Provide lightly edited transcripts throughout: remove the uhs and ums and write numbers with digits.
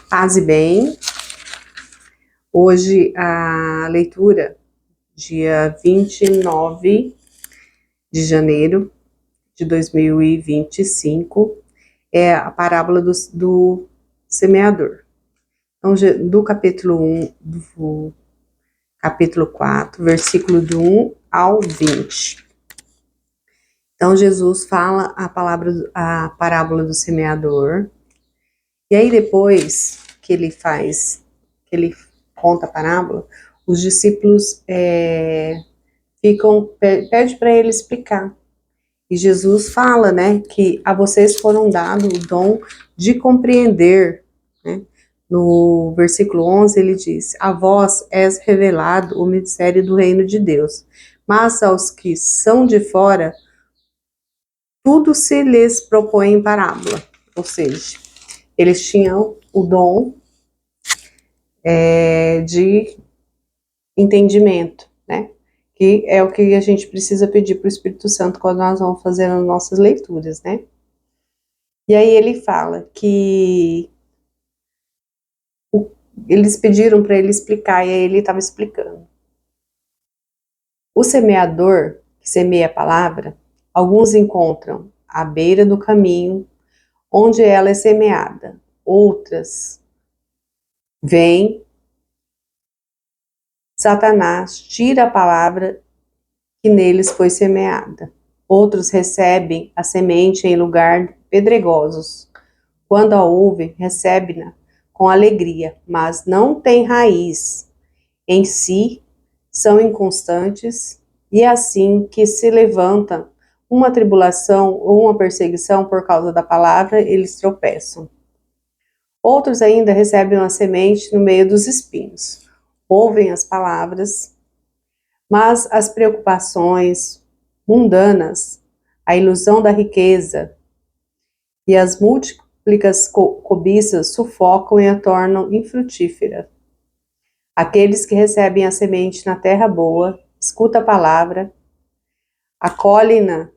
Paz e bem. Hoje a leitura, dia 29 de janeiro de 2025, é a parábola do semeador. Então, do capítulo 1, do capítulo 4, versículo do 1 ao 20. Então, Jesus fala a parábola do semeador. E aí, depois que ele conta a parábola, os discípulos pede para ele explicar. E Jesus fala, né, que a vocês foram dado o dom de compreender, né? No versículo 11 ele diz: a vós és revelado o mistério do reino de Deus, mas aos que são de fora, tudo se lhes propõe em parábola. Ou seja, eles tinham o dom de entendimento, né? Que é o que a gente precisa pedir para o Espírito Santo quando nós vamos fazer as nossas leituras, né? E aí ele fala que eles pediram para ele explicar, e aí ele estava explicando. O semeador, que semeia a palavra, alguns encontram à beira do caminho, onde ela é semeada. Outras vêm, Satanás tira a palavra que neles foi semeada. Outros recebem a semente em lugar pedregosos. Quando a ouvem, recebem-na com alegria, mas não têm raiz em si, são inconstantes, e é assim que se levanta uma tribulação ou uma perseguição por causa da palavra, eles tropeçam. Outros ainda recebem a semente no meio dos espinhos. Ouvem as palavras, mas as preocupações mundanas, a ilusão da riqueza e as múltiplas cobiças sufocam e a tornam infrutífera. Aqueles que recebem a semente na terra boa, escutam a palavra, acolhem-na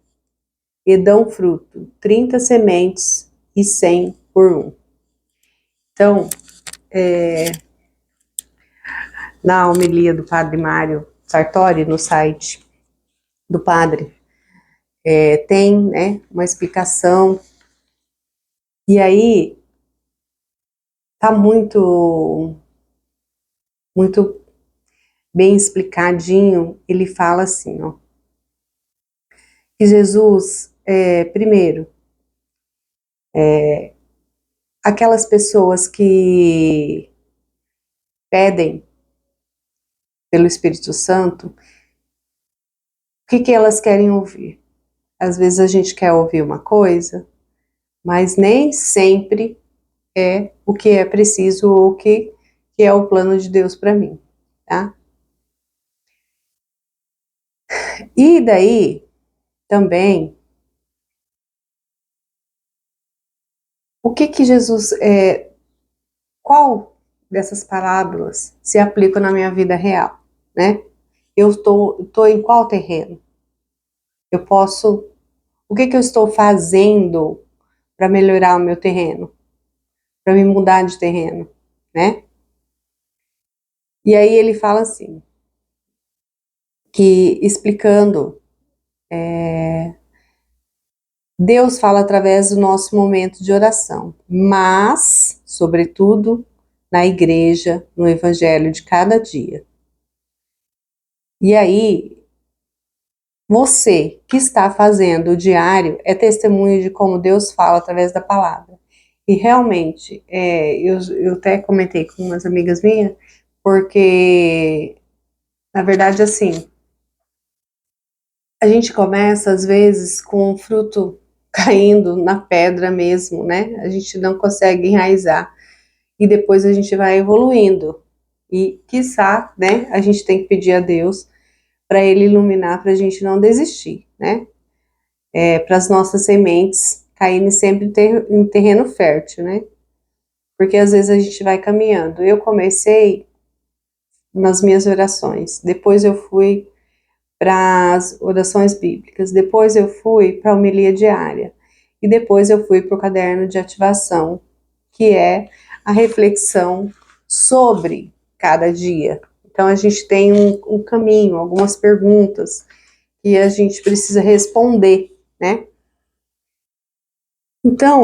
e dão fruto, 30 sementes e 100 por um. Então, na homilia do Padre Mário Sartori, no site do Padre, tem, né, uma explicação. E aí tá muito bem explicadinho. Ele fala assim, ó, que Jesus, primeiro, aquelas pessoas que pedem pelo Espírito Santo, o que elas querem ouvir? Às vezes a gente quer ouvir uma coisa, mas nem sempre é o que é preciso ou o que é o plano de Deus para mim, tá? E daí, também, o que Jesus, qual dessas parábolas se aplica na minha vida real, né? Eu estou em qual terreno? O que eu estou fazendo para melhorar o meu terreno? Para me mudar de terreno, né? E aí ele fala assim, que explicando, Deus fala através do nosso momento de oração, mas, sobretudo, na igreja, no evangelho de cada dia. E aí, você que está fazendo o diário é testemunho de como Deus fala através da palavra. E realmente, eu até comentei com umas amigas minhas, porque, na verdade, assim, a gente começa, às vezes, com o fruto caindo na pedra mesmo, né? A gente não consegue enraizar. E depois a gente vai evoluindo. E, quiçá, né, a gente tem que pedir a Deus para Ele iluminar, para a gente não desistir, né? Para as nossas sementes caírem sempre em terreno fértil, né? Porque às vezes a gente vai caminhando. Eu comecei nas minhas orações, depois eu fui para as orações bíblicas, depois eu fui para a homilia diária, e depois eu fui para o caderno de ativação que é a reflexão sobre cada dia. Então, a gente tem um caminho, algumas perguntas que a gente precisa responder, né? Então,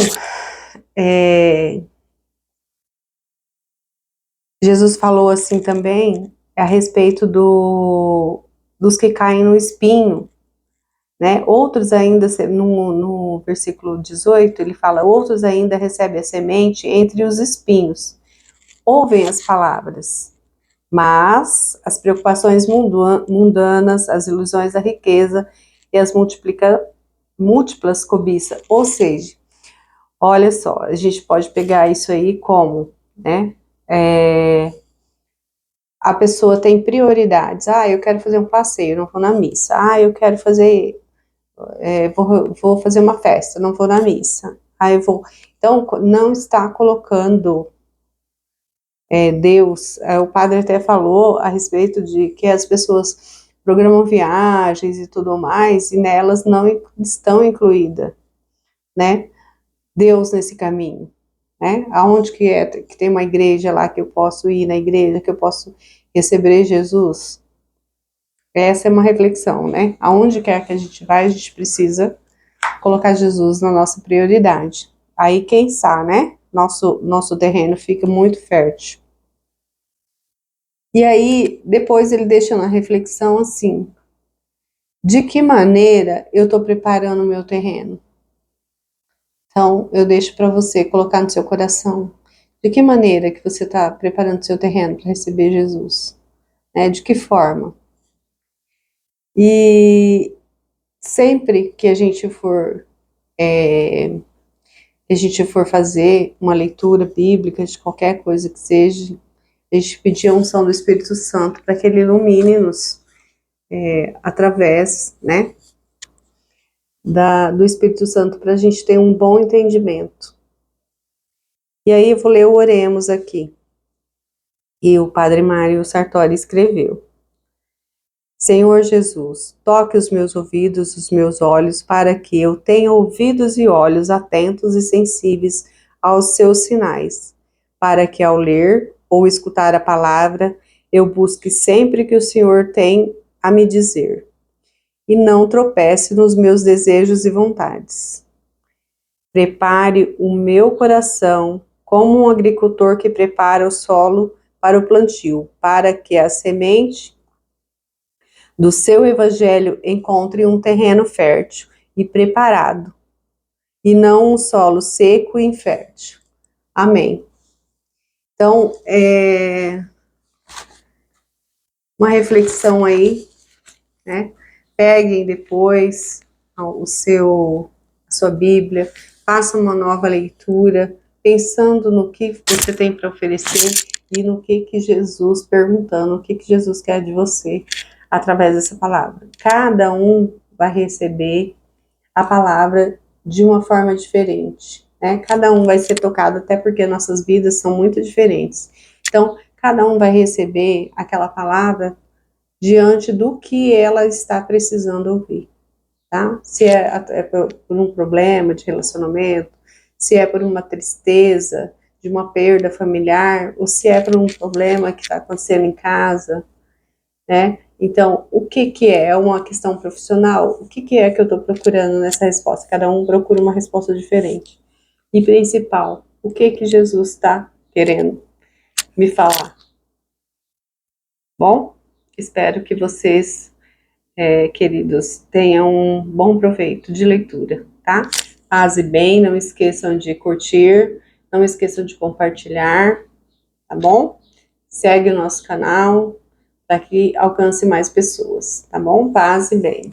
Jesus falou assim também a respeito dos que caem no espinho, né? Outros ainda, no versículo 18, ele fala, outros ainda recebem a semente entre os espinhos, ouvem as palavras, mas as preocupações mundanas, as ilusões da riqueza e as múltiplas cobiças, ou seja, olha só, a gente pode pegar isso aí como, né, a pessoa tem prioridades. Eu quero fazer um passeio, não vou na missa. Eu quero fazer, vou fazer uma festa, não vou na missa. Eu vou. Então, não está colocando Deus. O padre até falou a respeito de que as pessoas programam viagens e tudo mais, e nelas não estão incluídas, né? Deus nesse caminho, né? Aonde que tem uma igreja lá que eu posso ir na igreja, que eu posso receber Jesus? Essa é uma reflexão, né? Aonde quer que a gente vai, a gente precisa colocar Jesus na nossa prioridade. Aí, quem sabe, né? Nosso terreno fica muito fértil. E aí, depois ele deixa na reflexão assim: de que maneira eu estou preparando o meu terreno? Então, eu deixo para você colocar no seu coração. De que maneira que você está preparando o seu terreno para receber Jesus? De que forma? E sempre que a gente for fazer uma leitura bíblica de qualquer coisa que seja, a gente pedir a unção do Espírito Santo para que ele ilumine-nos através, né, do Espírito Santo, para a gente ter um bom entendimento. E aí eu vou ler o Oremos aqui. E o Padre Mário Sartori escreveu: Senhor Jesus, toque os meus ouvidos, os meus olhos, para que eu tenha ouvidos e olhos atentos e sensíveis aos seus sinais, para que ao ler ou escutar a palavra, eu busque sempre que o Senhor tem a me dizer, e não tropece nos meus desejos e vontades. Prepare o meu coração como um agricultor que prepara o solo para o plantio, para que a semente do seu evangelho encontre um terreno fértil e preparado, e não um solo seco e infértil. Amém. Então, uma reflexão aí, né? Peguem depois a sua Bíblia, façam uma nova leitura, pensando no que você tem para oferecer e no que Jesus, perguntando o que Jesus quer de você através dessa palavra. Cada um vai receber a palavra de uma forma diferente, né? Cada um vai ser tocado, até porque nossas vidas são muito diferentes. Então, cada um vai receber aquela palavra diante do que ela está precisando ouvir, tá? Se é por um problema de relacionamento, se é por uma tristeza, de uma perda familiar, ou se é por um problema que está acontecendo em casa, né? Então, o que é? É uma questão profissional? O que é que eu estou procurando nessa resposta? Cada um procura uma resposta diferente. E principal, o que Jesus está querendo me falar? Bom, espero que vocês, queridos, tenham um bom proveito de leitura, tá? Paz e bem, não esqueçam de curtir, não esqueçam de compartilhar, tá bom? Segue o nosso canal para que alcance mais pessoas, tá bom? Paz e bem.